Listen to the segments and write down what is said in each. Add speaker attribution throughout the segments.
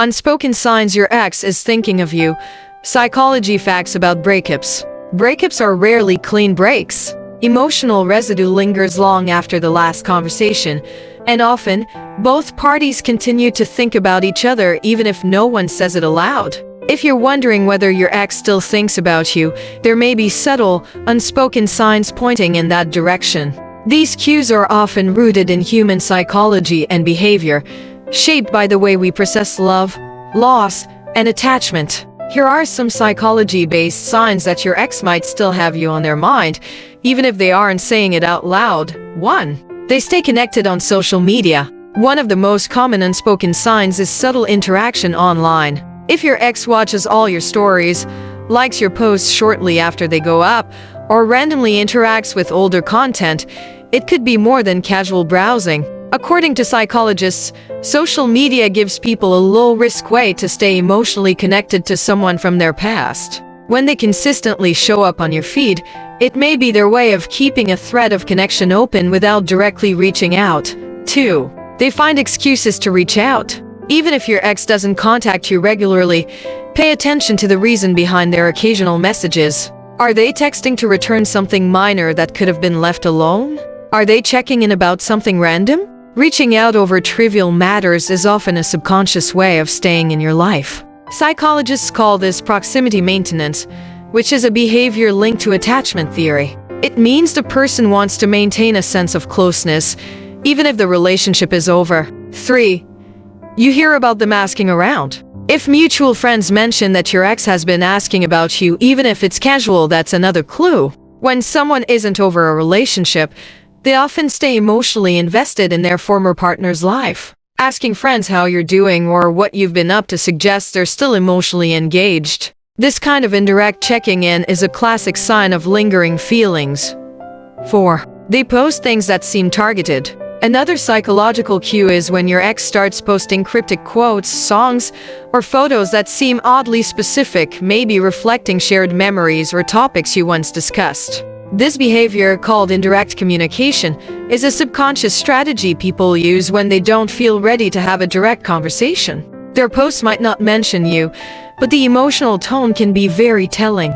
Speaker 1: Unspoken signs your ex is thinking of you. Psychology facts about breakups. Breakups are rarely clean breaks. Emotional residue lingers long after the last conversation, and often, both parties continue to think about each other even if no one says it aloud. If you're wondering whether your ex still thinks about you, there may be subtle, unspoken signs pointing in that direction. These cues are often rooted in human psychology and behavior, shaped by the way we process love, loss, and attachment. Here are some psychology-based signs that your ex might still have you on their mind, even if they aren't saying it out loud. 1. They stay connected on social media. One of the most common unspoken signs is subtle interaction online. If your ex watches all your stories, likes your posts shortly after they go up, or randomly interacts with older content, it could be more than casual browsing. According to psychologists, social media gives people a low-risk way to stay emotionally connected to someone from their past. When they consistently show up on your feed, it may be their way of keeping a thread of connection open without directly reaching out. 2. They find excuses to reach out. Even if your ex doesn't contact you regularly, pay attention to the reason behind their occasional messages. Are they texting to return something minor that could have been left alone? Are they checking in about something random? Reaching out over trivial matters is often a subconscious way of staying in your life. Psychologists call this proximity maintenance, which is a behavior linked to attachment theory. It means the person wants to maintain a sense of closeness, even if the relationship is over. 3. You hear about them asking around. If mutual friends mention that your ex has been asking about you, even if it's casual, that's another clue. When someone isn't over a relationship, they often stay emotionally invested in their former partner's life. Asking friends how you're doing or what you've been up to suggests they're still emotionally engaged. This kind of indirect checking in is a classic sign of lingering feelings. 4. They post things that seem targeted. Another psychological cue is when your ex starts posting cryptic quotes, songs, or photos that seem oddly specific, maybe reflecting shared memories or topics you once discussed. This behavior, called indirect communication, is a subconscious strategy people use when they don't feel ready to have a direct conversation. Their posts might not mention you, but the emotional tone can be very telling.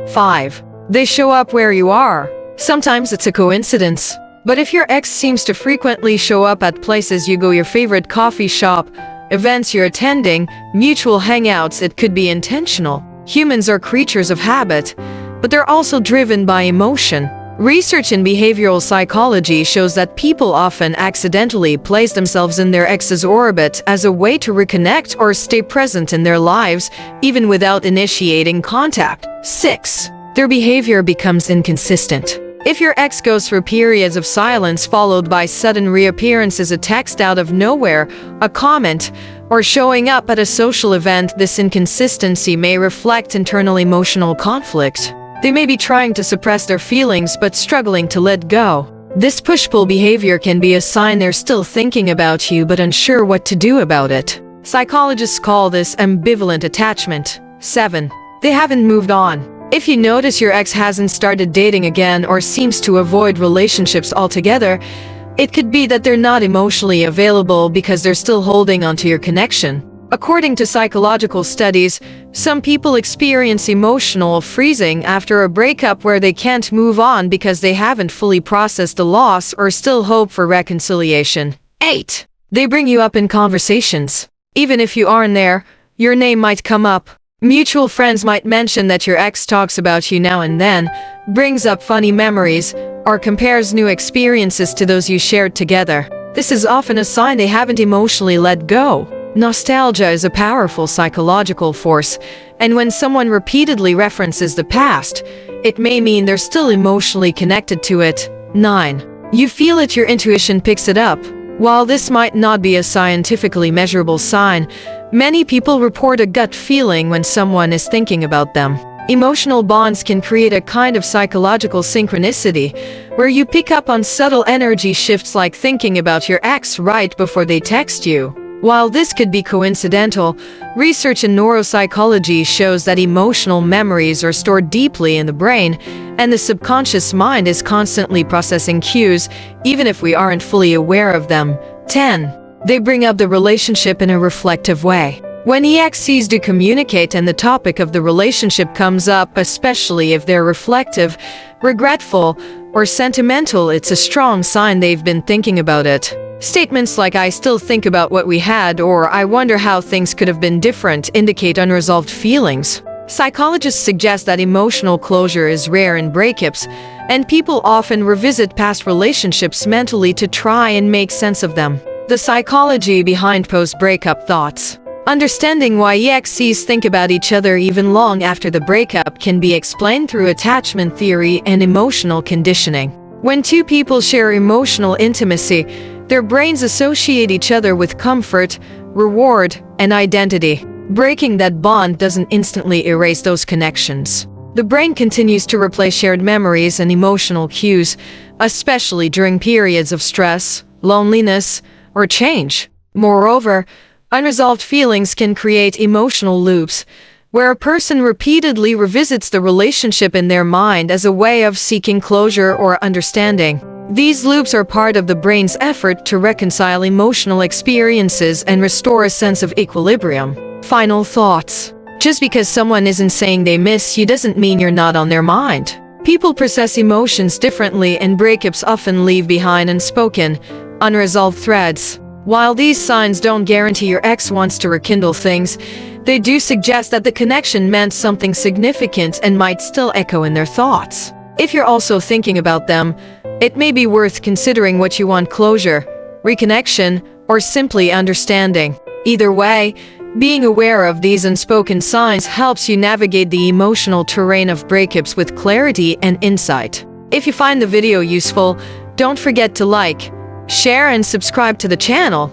Speaker 1: 5. They show up where you are. Sometimes it's a coincidence, but if your ex seems to frequently show up at places you go, your favorite coffee shop, events you're attending, mutual hangouts, it could be intentional. Humans are creatures of habit, but they're also driven by emotion. Research in behavioral psychology shows that people often accidentally place themselves in their ex's orbit as a way to reconnect or stay present in their lives, even without initiating contact. 6. Their behavior becomes inconsistent. If your ex goes through periods of silence followed by sudden reappearances, a text out of nowhere, a comment, or showing up at a social event, this inconsistency may reflect internal emotional conflict. They may be trying to suppress their feelings but struggling to let go. This push-pull behavior can be a sign they're still thinking about you but unsure what to do about it. Psychologists call this ambivalent attachment. 7. They haven't moved on. If you notice your ex hasn't started dating again or seems to avoid relationships altogether, it could be that they're not emotionally available because they're still holding onto your connection. According to psychological studies, some people experience emotional freezing after a breakup where they can't move on because they haven't fully processed the loss or still hope for reconciliation. 8. They bring you up in conversations. Even if you aren't there, your name might come up. Mutual friends might mention that your ex talks about you now and then, brings up funny memories, or compares new experiences to those you shared together. This is often a sign they haven't emotionally let go. Nostalgia is a powerful psychological force, and when someone repeatedly references the past, it may mean they're still emotionally connected to it. 9. You feel it, your intuition picks it up. While this might not be a scientifically measurable sign, many people report a gut feeling when someone is thinking about them. Emotional bonds can create a kind of psychological synchronicity, where you pick up on subtle energy shifts like thinking about your ex right before they text you. While this could be coincidental, research in neuropsychology shows that emotional memories are stored deeply in the brain, and the subconscious mind is constantly processing cues, even if we aren't fully aware of them. 10. They bring up the relationship in a reflective way. When EXs do communicate and the topic of the relationship comes up, especially if they're reflective, regretful, or sentimental, it's a strong sign they've been thinking about it. Statements like "I still think about what we had" or "I wonder how things could have been different" indicate unresolved feelings. Psychologists suggest that emotional closure is rare in breakups, and people often revisit past relationships mentally to try and make sense of them. The psychology behind post-breakup thoughts. Understanding why EXs think about each other even long after the breakup can be explained through attachment theory and emotional conditioning. When two people share emotional intimacy, their brains associate each other with comfort, reward, and identity. Breaking that bond doesn't instantly erase those connections. The brain continues to replay shared memories and emotional cues, especially during periods of stress, loneliness, or change. Moreover, unresolved feelings can create emotional loops, where a person repeatedly revisits the relationship in their mind as a way of seeking closure or understanding. These loops are part of the brain's effort to reconcile emotional experiences and restore a sense of equilibrium. Final thoughts. Just because someone isn't saying they miss you doesn't mean you're not on their mind. People process emotions differently, and breakups often leave behind unspoken, unresolved threads. While these signs don't guarantee your ex wants to rekindle things, they do suggest that the connection meant something significant and might still echo in their thoughts. If you're also thinking about them, it may be worth considering what you want: closure, reconnection, or simply understanding. Either way, being aware of these unspoken signs helps you navigate the emotional terrain of breakups with clarity and insight. If you find the video useful, don't forget to like, share, and subscribe to the channel.